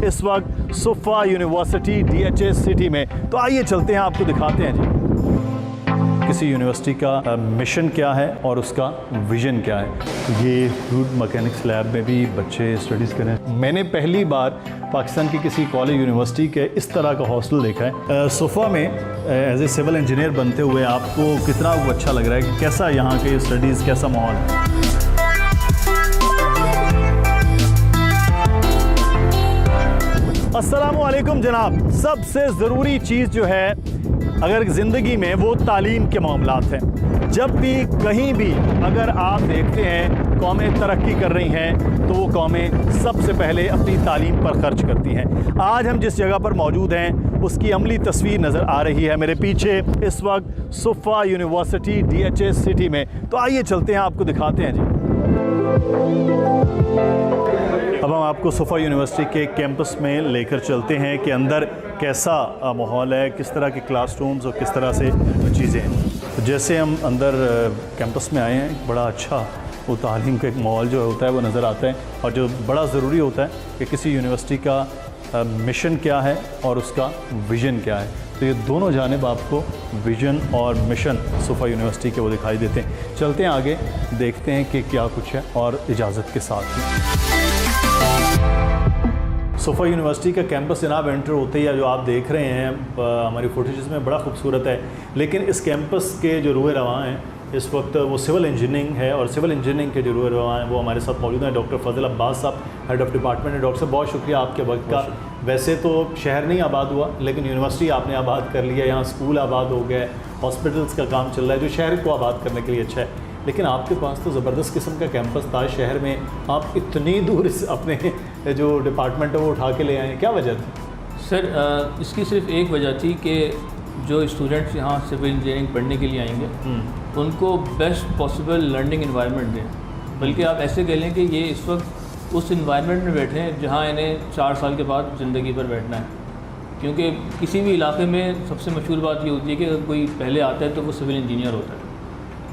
इस वक्त sofa university DHA city में। तो आइए चलते हैं, आपको दिखाते हैं जी किसी यूनिवर्सिटी का मिशन क्या है और उसका विजन क्या है। ये फ्लूइड मैकेनिक्स लैब में भी बच्चे स्टडीज़ कर रहे हैं। मैंने पहली बार पाकिस्तान की किसी कॉलेज यूनिवर्सिटी के इस तरह का हॉस्टल देखा है। सोफा में एज ए सिविल इंजीनियर बनते हुए आपको कितना अच्छा लग रहा है कि कैसा यहाँ के स्टडीज़, कैसा माहौल है? अस्सलामुअलैकुम जनाब। सबसे ज़रूरी चीज़ जो है अगर ज़िंदगी में वो तालीम के मामलात हैं। जब भी कहीं भी अगर आप देखते हैं कौमें तरक्की कर रही हैं तो वो कौमें सबसे पहले अपनी तालीम पर ख़र्च करती हैं। आज हम जिस जगह पर मौजूद हैं उसकी अमली तस्वीर नज़र आ रही है मेरे पीछे इस वक्त सोफा यूनिवर्सिटी DHA सिटी में। तो आइए चलते हैं, आपको दिखाते हैं जी। अब हम आपको सोफा यूनिवर्सिटी के कैंपस में लेकर चलते हैं कि अंदर कैसा माहौल है, किस तरह के क्लासरूम्स और किस तरह से चीज़ें हैं। तो जैसे हम अंदर कैंपस में आए हैं, बड़ा अच्छा वो तालीम का एक माहौल जो होता है वो नज़र आता है। और जो बड़ा ज़रूरी होता है कि किसी यूनिवर्सिटी का मिशन क्या है और उसका विज़न क्या है। तो ये दोनों जानिब आपको विज़न और मिशन सोफा यूनिवर्सिटी के वो दिखाई देते हैं। चलते हैं आगे, देखते हैं कि क्या कुछ है और इजाज़त के साथ ही। सोफा यूनिवर्सिटी का कैंपस जनाब एंटर होते ही जो आप देख रहे हैं हमारी फुटेजेस में बड़ा खूबसूरत है। लेकिन इस कैंपस के जो रूए रवां हैं इस वक्त वो सिविल इंजीनियरिंग है और सिविल इंजीनियरिंग के जो रूए रवां हैं वो हमारे साथ मौजूद हैं। डॉक्टर फजल अब्बास साहब, हेड ऑफ़ डिपार्टमेंट है। डॉक्टर साहब बहुत शुक्रिया आपके वक्त का। वैसे तो शहर नहीं आबाद हुआ लेकिन यूनिवर्सिटी आपने आबाद कर लिया, यहाँ स्कूल आबाद हो गया, हॉस्पिटल्स का काम चल रहा है जो शहर को आबाद करने के लिए अच्छा है। लेकिन आपके पास तो ज़बरदस्त किस्म का कैंपस था शहर में, आप इतनी दूर इस अपने जो डिपार्टमेंट है वो उठा के ले आए, क्या वजह थी? सर इसकी सिर्फ एक वजह थी कि जो स्टूडेंट्स यहाँ सिविल इंजीनियरिंग पढ़ने के लिए आएंगे उनको बेस्ट पॉसिबल लर्निंग एनवायरनमेंट दें। बल्कि आप ऐसे कह लें कि ये इस वक्त उस एनवायरनमेंट में बैठे हैं जहाँ इन्हें 4 साल के बाद ज़िंदगी पर बैठना है। क्योंकि किसी भी इलाके में सबसे मशहूर बात ये होती है कि अगर कोई पहले आता है तो वो सिविल इंजीनियर होता है।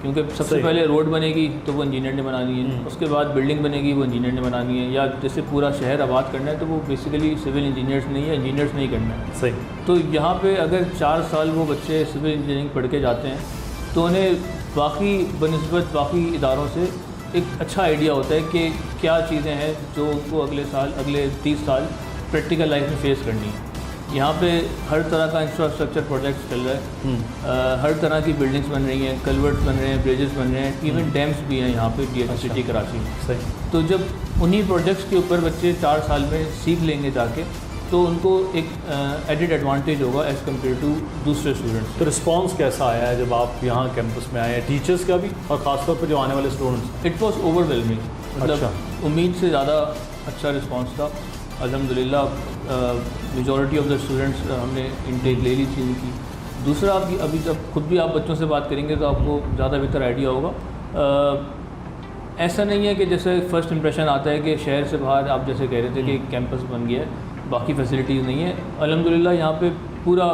क्योंकि सबसे पहले रोड बनेगी तो वो इंजीनियर ने बनानी है, उसके बाद बिल्डिंग बनेगी वो इंजीनियर ने बनानी है, या जैसे पूरा शहर आबाद करना है तो वो बेसिकली सिविल इंजीनियर्स नहीं है, इंजीनियर्स नहीं करना है। सही। तो यहाँ पे अगर 4 साल वो बच्चे सिविल इंजीनियरिंग पढ़ के जाते हैं तो उन्हें बाकी बनिस्बत बाकी इदारों से एक अच्छा आइडिया होता है कि क्या चीज़ें हैं जो उनको अगले 30 साल प्रैक्टिकल लाइफ में फेस करनी है। यहाँ पे हर तरह का इंफ्रास्ट्रक्चर प्रोजेक्ट्स चल रहा है, हर तरह की बिल्डिंग्स बन रही हैं, कल्वर्ट्स बन रहे हैं, ब्रिजेस बन रहे हैं, इवन डैम्स भी हैं यहाँ पे DHA सिटी कराची में। सही। तो जब उन्हीं प्रोजेक्ट्स के ऊपर बच्चे 4 साल में सीख लेंगे जाके तो उनको एक एडिड एडवांटेज होगा एज़ कम्पेयर टू दूसरे स्टूडेंट्स। तो रिस्पॉन्स कैसा आया है जब आप यहाँ कैंपस में आए हैं, टीचर्स का भी और ख़ासतौर पर जो आने वाले स्टूडेंट्स? इट वॉज ओवरवेलमिंग, मतलब उम्मीद से ज़्यादा अच्छा रिस्पॉन्स था अल्हम्दुलिल्लाह। मेजॉरिटी ऑफ द स्टूडेंट्स हमने इनटेक ले ली थी उनकी। दूसरा आपकी अभी जब खुद भी आप बच्चों से बात करेंगे तो आपको ज़्यादा बेहतर आइडिया होगा। ऐसा नहीं है कि जैसे फ़र्स्ट इंप्रेशन आता है कि शहर से बाहर आप जैसे कह रहे थे कि कैंपस बन गया है, बाकी फैसिलिटीज़ नहीं है। अल्हम्दुलिल्लाह यहाँ पे पूरा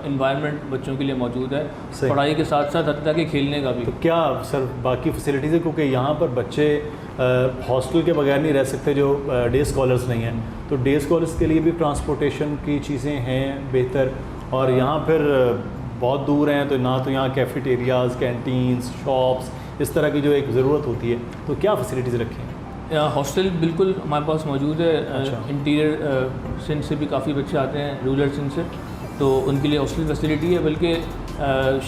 इन्वायरमेंट बच्चों के लिए मौजूद है, पढ़ाई के साथ साथ हत्ता कि खेलने का भी। तो क्या सर बाकी फैसिलिटीज़ है, क्योंकि यहाँ पर बच्चे हॉस्टल के बगैर नहीं रह सकते जो डे स्कॉलर्स नहीं हैं, तो डे स्कॉलर्स के लिए भी ट्रांसपोर्टेशन की चीज़ें हैं बेहतर, और यहाँ फिर बहुत दूर हैं तो ना तो यहाँ कैफेटेरियाज़, कैंटीन्स, शॉप्स इस तरह की जो एक ज़रूरत होती है, तो क्या फैसिलिटीज़ रखी हैं? हॉस्टल बिल्कुल हमारे पास मौजूद है। अच्छा। इंटीरियर सिंध से भी काफ़ी बच्चे आते हैं, रूरल सिंध से, तो उनके लिए हॉस्टल फैसिलिटी है। बल्कि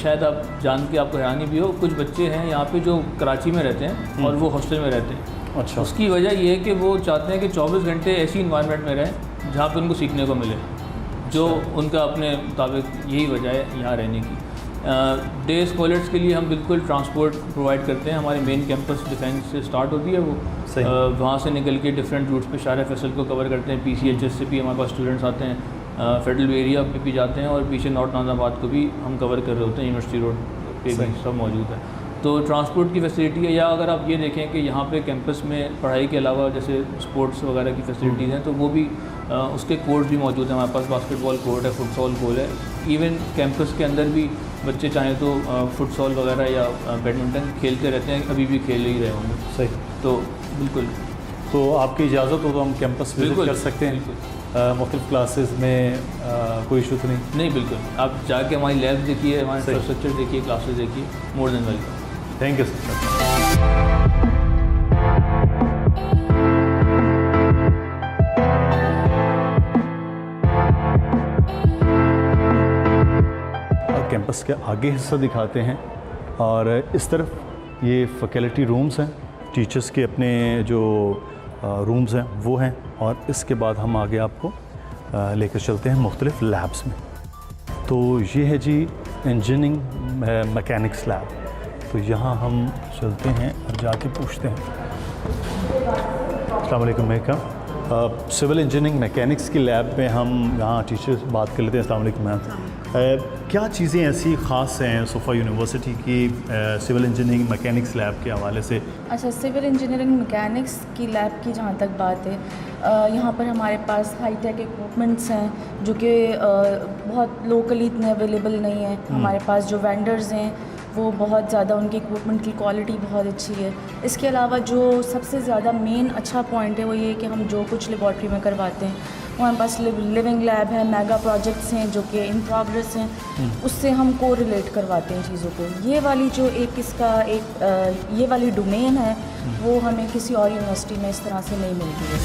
शायद आप जान के आपको हैरानी भी हो, कुछ बच्चे हैं यहाँ पे जो कराची में रहते हैं और वो हॉस्टल में रहते हैं। अच्छा। उसकी वजह ये है कि वो चाहते हैं कि 24 घंटे ऐसी इन्वायरमेंट में रहें जहाँ पे उनको सीखने को मिले, जो उनका अपने मुताबिक यही वजह है यहाँ रहने की। डे स्कॉलर्स के लिए हम बिल्कुल ट्रांसपोर्ट प्रोवाइड करते हैं। हमारे मेन कैंपस डिफेंस से स्टार्ट होती है वो, वहाँ से निकल के डिफरेंट रूट्स पे शारा फैसल को कवर करते हैं। PCHS से भी हमारे पास स्टूडेंट्स आते हैं, फेडरल एरिया पे भी जाते हैं, और पीछे नॉर्थ नाज़ाबाद को भी हम कवर कर रहे होते हैं, यूनिवर्सिटी रोड पे भी सब मौजूद है। तो ट्रांसपोर्ट की फैसिलिटी है। या अगर आप ये देखें कि यहाँ पे कैंपस में पढ़ाई के अलावा जैसे स्पोर्ट्स वगैरह की फैसिलिटीज़ हैं तो वो भी उसके कोर्ट भी मौजूद हैं। हमारे पास बास्केटबॉल कोर्ट है, फुटसॉल कोर्ट है। इवन कैंपस के अंदर भी बच्चे चाहें तो फुटसॉल वगैरह या बैडमिंटन खेलते रहते हैं, अभी भी खेल ही रहे होंगे। सही। तो बिल्कुल, तो आपकी इजाज़त हो तो हम कैंपस विजिट कर सकते हैं? बिल्कुल। मुख्तलिफ क्लासेस में कोई इशू तो नहीं? नहीं, बिल्कुल। आप जाके हमारी लैब देखिए, हमारा इंफ्रास्ट्रक्चर देखिए, क्लासेस देखिए, more than welcome. Thank you sir. Campus के आगे हिस्सा दिखाते हैं और इस तरफ ये फैकल्टी रूम्स हैं, टीचर्स के अपने जो रूम्स हैं वो हैं, और इसके बाद हम आगे आपको लेकर चलते हैं मुख्तलिफ लैब्स में। तो ये है जी इंजीनियरिंग मैकेनिक्स लैब। तो यहाँ हम चलते हैं और जाके पूछते हैं। अस्सलाम वालेकुम मैम, सिविल इंजीनियरिंग मैकेनिक्स की लैब में हम यहाँ टीचर्स बात कर लेते हैं। अस्सलाम वालेकुम मैम, क्या चीज़ें ऐसी ख़ास हैं सोफ़ा यूनिवर्सिटी की सिविल इंजीनियरिंग मैकेनिक्स लैब के हवाले से? अच्छा, सिविल इंजीनियरिंग मैकेनिक्स की लैब की जहाँ तक बात है, यहाँ पर हमारे पास हाई टेक इक्विपमेंट्स हैं जो कि बहुत लोकली इतने अवेलेबल नहीं है। हमारे पास जो वेंडर्स हैं वो बहुत ज़्यादा, उनके इक्विपमेंट की क्वालिटी बहुत अच्छी है। इसके अलावा जो सबसे ज़्यादा मेन अच्छा पॉइंट है वो ये कि हम जो कुछ लेबॉर्ट्री में करवाते हैं, हमारे पास लिविंग लैब है, मेगा प्रोजेक्ट्स हैं जो कि इन प्रोग्रेस हैं, उससे हम को रिलेट करवाते हैं चीज़ों को। ये वाली जो एक इसका एक ये वाली डोमेन है वो हमें किसी और यूनिवर्सिटी में इस तरह से नहीं मिलती है।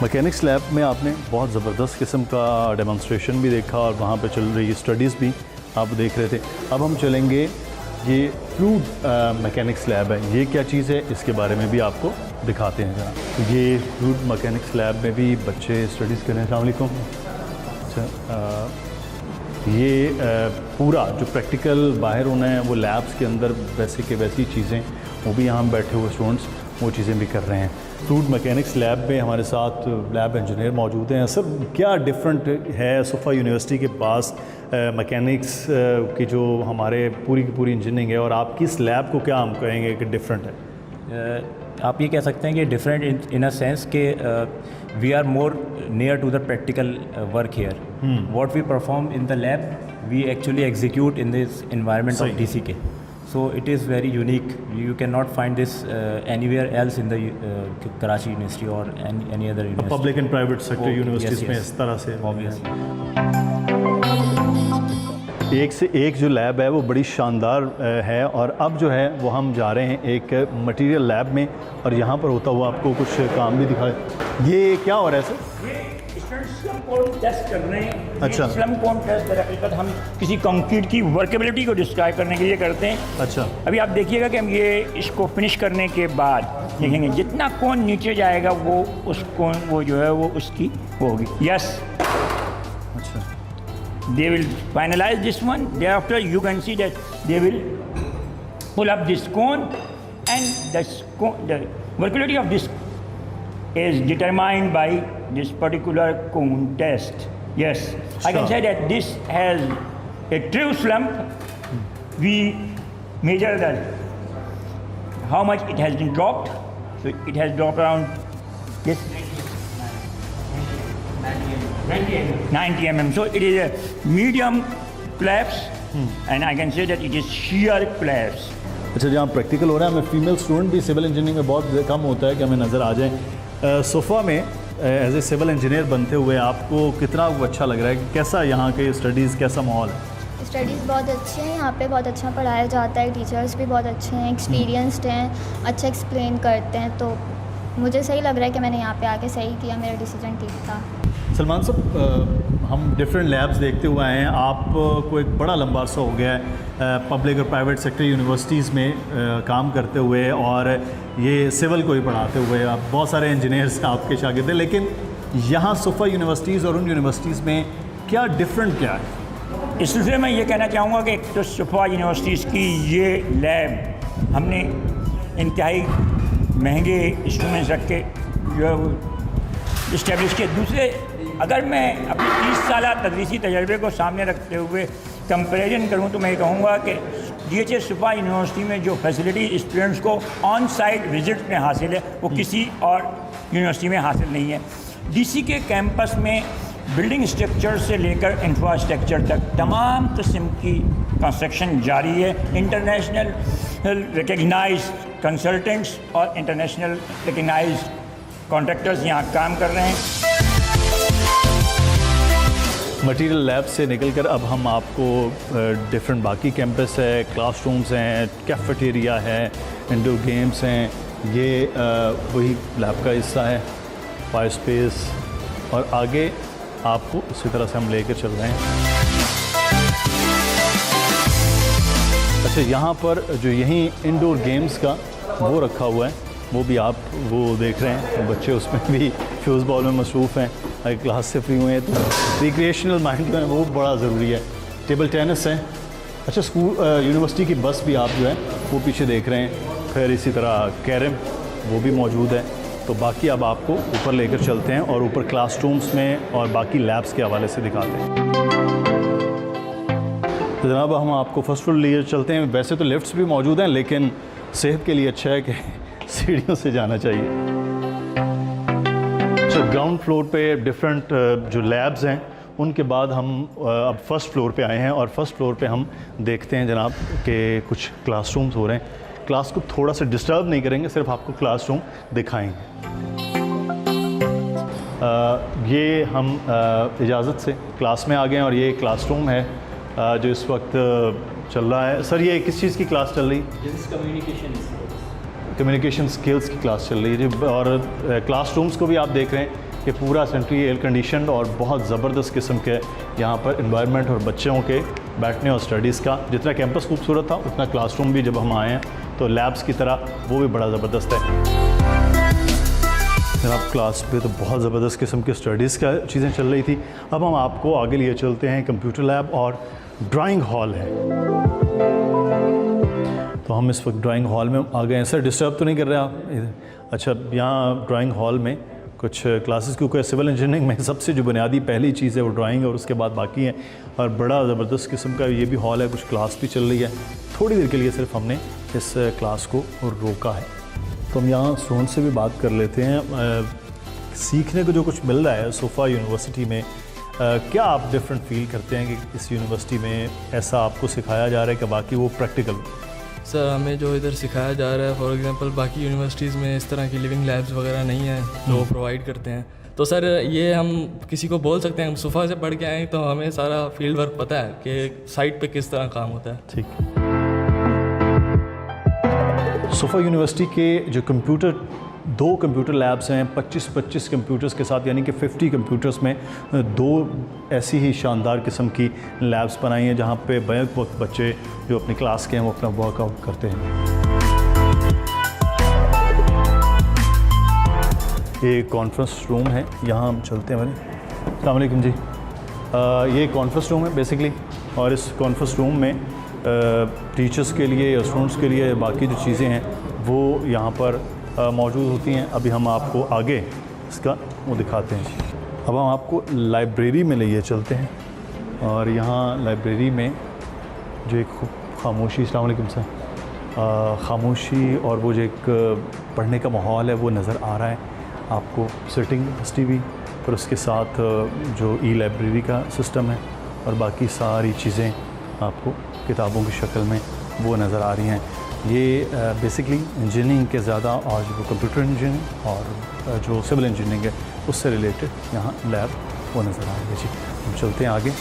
मैकेनिक्स लैब में आपने बहुत ज़बरदस्त किस्म का डेमोन्स्ट्रेशन भी देखा और वहाँ पे चल रही स्टडीज़ भी आप देख रहे थे। अब हम चलेंगे, ये फ्लूइड मैकेनिक्स लैब है, ये क्या चीज़ है इसके बारे में भी आपको दिखाते हैं ज़रा। तो ये फ्लूइड मैकेनिक्स लैब में भी बच्चे स्टडीज़ कर रहे हैं। अस्सलाम वालेकुम। अच्छा, ये पूरा जो प्रैक्टिकल बाहर होना है वो लैब्स के अंदर वैसे के वैसी चीज़ें, वो भी यहाँ बैठे हुए स्टूडेंट्स वो चीज़ें भी कर रहे हैं। फ्लूइड मैकेनिक्स लैब में हमारे साथ लैब इंजीनियर मौजूद हैं। सर, क्या डिफरेंट है सोफ़ा यूनिवर्सिटी के पास मैकेनिक्स की जो हमारे पूरी की पूरी इंजीनियरिंग है, और आपकी इस लैब को क्या हम कहेंगे कि डिफरेंट है? आप ये कह सकते हैं कि डिफरेंट इन अ सेंस के we are more near to the practical work here. What we perform in the lab we actually execute in this environment of DCK. So it is very unique. You cannot find this anywhere else in the Karachi University or any other university. Public and private sector universities में इस तरह से Obviously. एक से एक जो lab है वो बड़ी शानदार है। और अब जो है वो हम जा रहे हैं एक मटेरियल लैब में, और यहाँ पर होता हुआ आपको कुछ काम भी दिखाए। ये क्या हो रहा है सर? स्लम कोड टेस्ट कर रहे हैं। अच्छा। स्लम कोड टेस्ट दरअसल हम किसी कंक्रीट की वर्केबिलिटी को डिस्क्राइब करने के लिए करते हैं। अच्छा। अभी आप देखिएगा कि हम ये इसको फिनिश करने के बाद देखेंगे जितना कोन नीचे जाएगा वो उस कोन वो जो है वो उसकी वो होगी। यस। अच्छा। They will finalize this one. Thereafter, you can see that they will pull up this cone, and the verticality of this is determined by this particular cone test. Yes, I can Sure. say that this has a true slump. We measure that how much it has been dropped. So it has dropped around this 90 mm. So it is a medium collapse, and I can say that it is shear collapse. अच्छा, जहाँ practical हो रहा है, हमें female student भी civil engineering में बहुत कम होता है कि हमें नज़र आ जाए। सोफ़ा में एज ए सिविल इंजीनियर बनते हुए आपको कितना अच्छा लग रहा है? कैसा यहाँ के स्टडीज़, कैसा माहौल है? स्टडीज़ बहुत अच्छी हैं, यहाँ पे बहुत अच्छा पढ़ाया जाता है, टीचर्स भी बहुत अच्छे हैं, एक्सपीरियंस्ड हैं, अच्छा एक्सप्लेन करते हैं। तो मुझे सही लग रहा है कि मैंने यहाँ पे आके सही किया, मेरा डिसीजन ठीक था। सलमान साहब, हम डिफरेंट लैब्स देखते हुए आए हैं, आपको एक बड़ा लंबा अर्सा हो गया है पब्लिक और प्राइवेट सेक्टर यूनिवर्सिटीज़ में काम करते हुए, और ये सिविल को ही पढ़ाते हुए। आप बहुत सारे इंजीनियर्स आपके शागिर्द हैं, लेकिन यहाँ सोफ़ा यूनिवर्सिटीज़ और उन यूनिवर्सिटीज़ में क्या डिफरेंट क्या है? इस सिलसिले में ये कहना चाहूँगा कि एक तो सोफ़ा यूनिवर्सिटीज़ की ये लैब हमने इंतहाई महंगे इंस्ट्रूमेंट्स रख के जो इस्टेब्लिश किए। दूसरे, अगर मैं अपनी 30 साल तदरीसी तजर्बे को सामने रखते हुए कंपैरिजन करूँ तो मैं कहूँगा कि DHS सोफ़ा यूनिवर्सिटी में जो फैसिलिटी स्टूडेंट्स को ऑन साइट विजिट में हासिल है वो किसी और यूनिवर्सिटी में हासिल नहीं है। DC के कैंपस में बिल्डिंग स्ट्रक्चर से लेकर इंफ्रास्ट्रक्चर तक तमाम किस्म की कंस्ट्रक्शन जारी है। इंटरनेशनल रिकग्नाइज्ड कंसल्टेंट्स और इंटरनेशनल रिकग्नाइज्ड कॉन्ट्रैक्टर्स यहाँ काम कर रहे हैं। मटेरियल लैब से निकलकर अब हम आपको डिफरेंट बाकी कैंपस है, क्लासरूम्स हैं, कैफेटेरिया है, इंडोर गेम्स हैं, ये वही लैब का हिस्सा है, फायर स्पेस, और आगे आपको इसी तरह से हम लेकर चल रहे हैं। अच्छा, यहाँ पर जो यहीं इंडोर गेम्स का वो रखा हुआ है, वो भी आप वो देख रहे हैं, बच्चे उसमें भी फ्यूज़ बॉल में मसरूफ़ हैं, अगर क्लास से फ्री हुए हैं तो रिक्रिएशनल माइंड जो है वो बड़ा ज़रूरी है। टेबल टेनिस है। अच्छा, स्कूल यूनिवर्सिटी की बस भी आप जो है वो पीछे देख रहे हैं। फिर इसी तरह कैरम वो भी मौजूद है। तो बाकी अब आपको ऊपर लेकर चलते हैं और ऊपर क्लासरूम्स में और बाकी लैब्स के हवाले से दिखाते हैं। तो जनाब हम आपको फर्स्ट फ्लोर लिए चलते हैं। वैसे तो लिफ्ट्स भी मौजूद हैं, लेकिन सेहत के लिए अच्छा है कि सीढ़ियों से जाना चाहिए। अच्छा, ग्राउंड फ्लोर पे डिफरेंट जो लैब्स हैं, उनके बाद हम अब फर्स्ट फ्लोर पे आए हैं और फर्स्ट फ्लोर पे हम देखते हैं जनाब कि कुछ क्लासरूम्स हो रहे हैं। क्लास को थोड़ा सा डिस्टर्ब नहीं करेंगे, सिर्फ आपको क्लासरूम दिखाएंगे। ये हम इजाज़त से क्लास में आ गए हैं और ये क्लासरूम है जो इस वक्त चल रहा है। सर, ये किस चीज़ की क्लास चल रही है? कम्युनिकेशन स्किल्स की क्लास चल रही है जी। और क्लासरूम्स को भी आप देख रहे हैं कि पूरा सेंट्रली एयर कंडीशनड और बहुत ज़बरदस्त किस्म के यहाँ पर इन्वायरमेंट और बच्चों के बैठने और स्टडीज़ का जितना कैंपस खूबसूरत था उतना क्लासरूम भी जब हम आए हैं तो लैब्स की तरह वो भी बड़ा ज़बरदस्त है। जनाब क्लास पे तो बहुत ज़बरदस्त किस्म के स्टडीज़ का चीज़ें चल रही थी। अब हम आपको आगे लिए चलते हैं, कंप्यूटर लैब और ड्राइंग हॉल है। तो हम इस वक्त ड्राइंग हॉल में आ गए हैं। सर, डिस्टर्ब तो नहीं कर रहे आप? अच्छा, यहाँ ड्राइंग हॉल में कुछ क्लासेस, क्योंकि सिविल इंजीनियरिंग में सबसे जो बुनियादी पहली चीज़ है वो ड्राइंग है और उसके बाद बाकी हैं, और बड़ा ज़बरदस्त किस्म का ये भी हॉल है। कुछ क्लास भी चल रही है। थोड़ी देर के लिए सिर्फ हमने इस क्लास को रोका है। तो हम यहाँ स्टूडेंट से भी बात कर लेते हैं। सीखने को जो कुछ मिल रहा है सोफ़ा यूनिवर्सिटी में, क्या आप डिफरेंट फील करते हैं कि इस यूनिवर्सिटी में ऐसा आपको सिखाया जा रहा है कि बाकी वो प्रैक्टिकल? सर, हमें जो इधर सिखाया जा रहा है, फॉर एग्जांपल बाकी यूनिवर्सिटीज़ में इस तरह की लिविंग लैब्स वगैरह नहीं हैं जो वो प्रोवाइड करते हैं। तो सर, ये हम किसी को बोल सकते हैं, हम सुफ़ा से पढ़ के आए तो हमें सारा फील्ड वर्क पता है कि साइट पे किस तरह काम होता है। ठीक। सोफ़ा यूनिवर्सिटी के जो दो कंप्यूटर लैब्स हैं, 25 कंप्यूटर्स के साथ, यानी कि 50 कंप्यूटर्स में दो ऐसी ही शानदार किस्म की लैब्स बनाई हैं जहाँ पे बैक वक्त बच्चे जो अपनी क्लास के हैं वो अपना वर्कआउट करते हैं। ये कॉन्फ्रेंस रूम है, यहाँ हम चलते हैं। अस्सलाम वालेकुम जी। ये कॉन्फ्रेंस रूम है बेसिकली, और इस कॉन्फ्रेंस रूम में टीचर्स के लिए या स्टूडेंट्स के लिए बाकी जो चीज़ें हैं वो यहाँ पर मौजूद होती हैं। अभी हम आपको आगे इसका वो दिखाते हैं। अब हम आपको लाइब्रेरी में लिए चलते हैं, और यहाँ लाइब्रेरी में जो एक खूब खामोशी, अस्सलाम वालेकुम सर, खामोशी और वो जो एक पढ़ने का माहौल है वो नज़र आ रहा है आपको। सिटिंग कैपेसिटी भी, और उसके साथ जो ई लाइब्रेरी का सिस्टम है और बाकी सारी चीज़ें आपको किताबों की शक्ल में वो नज़र आ रही हैं। ये बेसिकली इंजीनियरिंग के ज़्यादा, और जो कंप्यूटर इंजीनियरिंग और जो सिविल इंजीनियरिंग है उससे रिलेटेड यहाँ लैब वो नज़र आ रही है जी। हम चलते हैं आगे।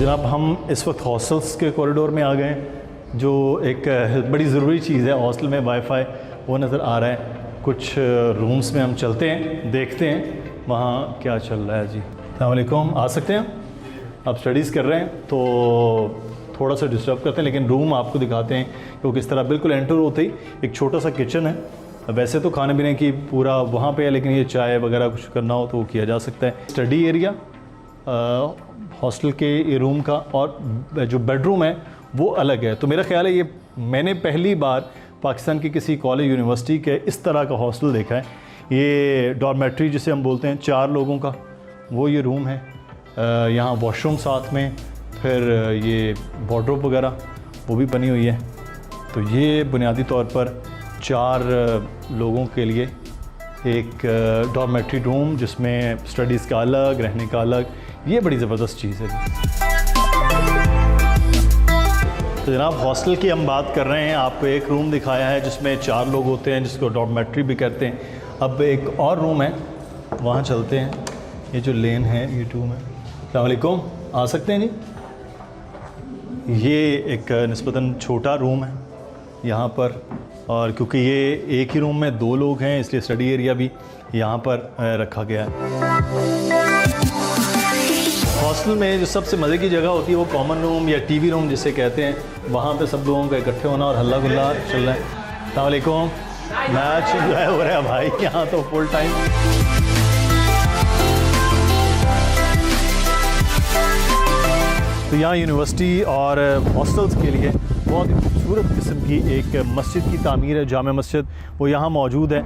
जनाब हम इस वक्त हॉस्टल्स के कॉरिडोर में आ गए हैं। जो एक बड़ी ज़रूरी चीज़ है हॉस्टल में, वाईफाई वो नज़र आ रहा है। कुछ रूम्स में हम चलते हैं, देखते हैं वहाँ क्या चल रहा है जी। अस्सलाम वालेकुम, आ सकते हैं? आप स्टडीज़ कर रहे हैं तो थोड़ा सा डिस्टर्ब करते हैं, लेकिन रूम आपको दिखाते हैं क्योंकि इस तरह बिल्कुल एंटर होते ही एक छोटा सा किचन है। वैसे तो खाने पीने की पूरा वहाँ पे है, लेकिन ये चाय वगैरह कुछ करना हो तो वो किया जा सकता है। स्टडी एरिया हॉस्टल के ये रूम का, और जो बेडरूम है वो अलग है। तो मेरा ख्याल है ये मैंने पहली बार पाकिस्तान की किसी कॉलेज यूनिवर्सिटी के इस तरह का हॉस्टल देखा है। ये डॉर्मेट्री जिसे हम बोलते हैं 4 लोगों का, वो ये रूम है। यहाँ वॉशरूम साथ में, फिर ये वार्डरोब वगैरह वो भी बनी हुई है। तो ये बुनियादी तौर पर 4 लोगों के लिए एक डॉर्मेट्री रूम जिसमें स्टडीज़ का अलग, रहने का अलग, ये बड़ी ज़बरदस्त चीज़ है। तो जनाब हॉस्टल की हम बात कर रहे हैं, आपको एक रूम दिखाया है जिसमें 4 लोग होते हैं, जिसको डॉर्मेट्री भी कहते हैं। अब एक और रूम है, वहाँ चलते हैं। ये जो लेन है ये रूम है। अस्सलाम वालेकुम, आ सकते हैं जी। ये एक निस्बतन छोटा रूम है यहाँ पर, और क्योंकि ये एक ही रूम में 2 लोग हैं इसलिए स्टडी एरिया भी यहाँ पर रखा गया है। हॉस्टल में जो सबसे मज़े की जगह होती है वो कॉमन रूम या टीवी रूम जिसे कहते हैं, वहाँ पे सब लोगों का इकट्ठे होना और हल्ला गुल्ला चल रहा है। अस्सलाम वालेकुम, मैच जो है हो रहा है भाई यहाँ तो फुल टाइम। तो यहाँ यूनिवर्सिटी और हॉस्टल्स के लिए बहुत ही खूबसूरत किस्म की एक मस्जिद की तामीर है, जामा मस्जिद, वो यहाँ मौजूद है।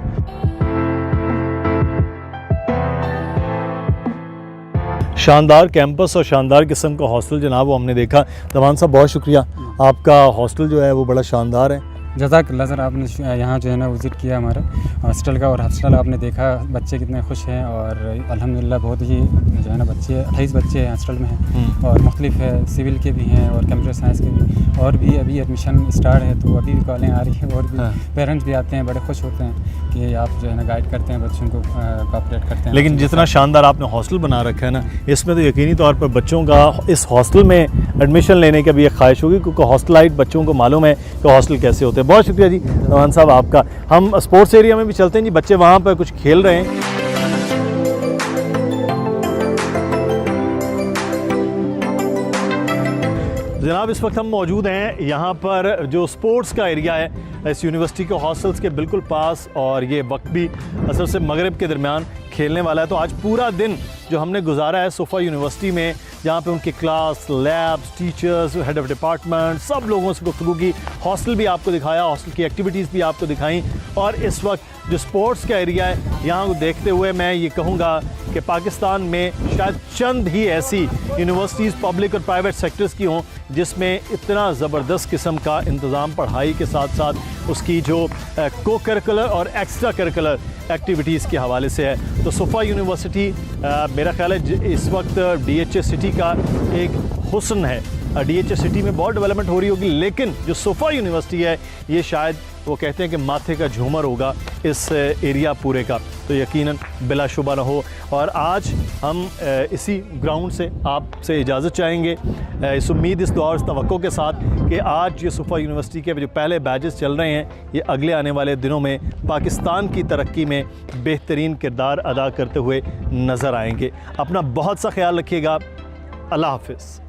शानदार कैंपस और शानदार किस्म का हॉस्टल जनाब वो हमने देखा। तमान साहब बहुत शुक्रिया, आपका हॉस्टल जो है वो बड़ा शानदार है। जज़ाकल्लाह सर, आपने यहाँ जो है ना विज़िट किया हमारा हॉस्टल का, और हॉस्टल आपने देखा बच्चे कितने खुश हैं, और अल्हम्दुलिल्लाह बहुत ही जो है ना बच्चे 28 बच्चे हॉस्टल में हैं, और मुख्तलिफ है, सिविल के भी हैं और कंप्यूटर साइंस के भी, और भी अभी एडमिशन स्टार्ट है तो अभी भी कॉलें आ रही हैं, और भी पेरेंट्स भी आते हैं, बड़े खुश होते हैं कि आप जो है ना गाइड करते हैं बच्चों को, कोऑपरेट करते हैं। लेकिन जितना शानदार आपने हॉस्टल बना रखा है ना, इसमें तो यकीनी तौर पर बच्चों का इस हॉस्टल में एडमिशन लेने की भी एक ख्वाहिश होगी, क्योंकि हॉस्टलाइट बच्चों को मालूम है कि हॉस्टल कैसे होते हैं। बहुत शुक्रिया जी तमान साहब आपका। हम स्पोर्ट्स एरिया में भी चलते हैं जी, बच्चे वहाँ पर कुछ खेल रहे हैं। जनाब इस वक्त हम मौजूद हैं यहाँ पर जो स्पोर्ट्स का एरिया है इस यूनिवर्सिटी के हॉस्टल्स के बिल्कुल पास, और ये वक्त भी असर से मगरिब के दरमियान खेलने वाला है। तो आज पूरा दिन जो हमने गुजारा है सोफ़ा यूनिवर्सिटी में, जहाँ पे उनके class, labs, teachers, head of department, सब लोगों से गुफ्तगू की, हॉस्टल भी आपको दिखाया, हॉस्टल की एक्टिविटीज़ भी आपको दिखाई। और इस वक्त जो स्पोर्ट्स का एरिया है यहाँ को देखते हुए मैं ये कहूँगा कि पाकिस्तान में शायद चंद ही ऐसी यूनिवर्सिटीज़ पब्लिक और प्राइवेट सेक्टर्स की हों जिसमें इतना ज़बरदस्त किस्म का इंतज़ाम पढ़ाई के साथ साथ उसकी जो को करिकुलर और एक्स्ट्रा करिकुलर एक्टिविटीज़ के हवाले से है। तो सोफ़ा यूनिवर्सिटी मेरा ख्याल है इस वक्त DHS सिटी का एक हुस्न है। DHS सिटी में बहुत डेवलपमेंट हो रही होगी, लेकिन जो सोफ़ा यूनिवर्सिटी है ये शायद वो कहते हैं कि माथे का झूमर होगा इस एरिया पूरे का, तो यकीनन बिलाशुबा न हो। और आज हम इसी ग्राउंड से आपसे इजाज़त चाहेंगे, इस उम्मीद, इस दुआ और इस तवक्को के साथ कि आज ये सोफ़ा यूनिवर्सिटी के जो पहले बैचेस चल रहे हैं ये अगले आने वाले दिनों में पाकिस्तान की तरक्की में बेहतरीन किरदार अदा करते हुए नज़र आएंगे। अपना बहुत सा ख्याल रखिएगा। अल्लाह हाफ़िज़।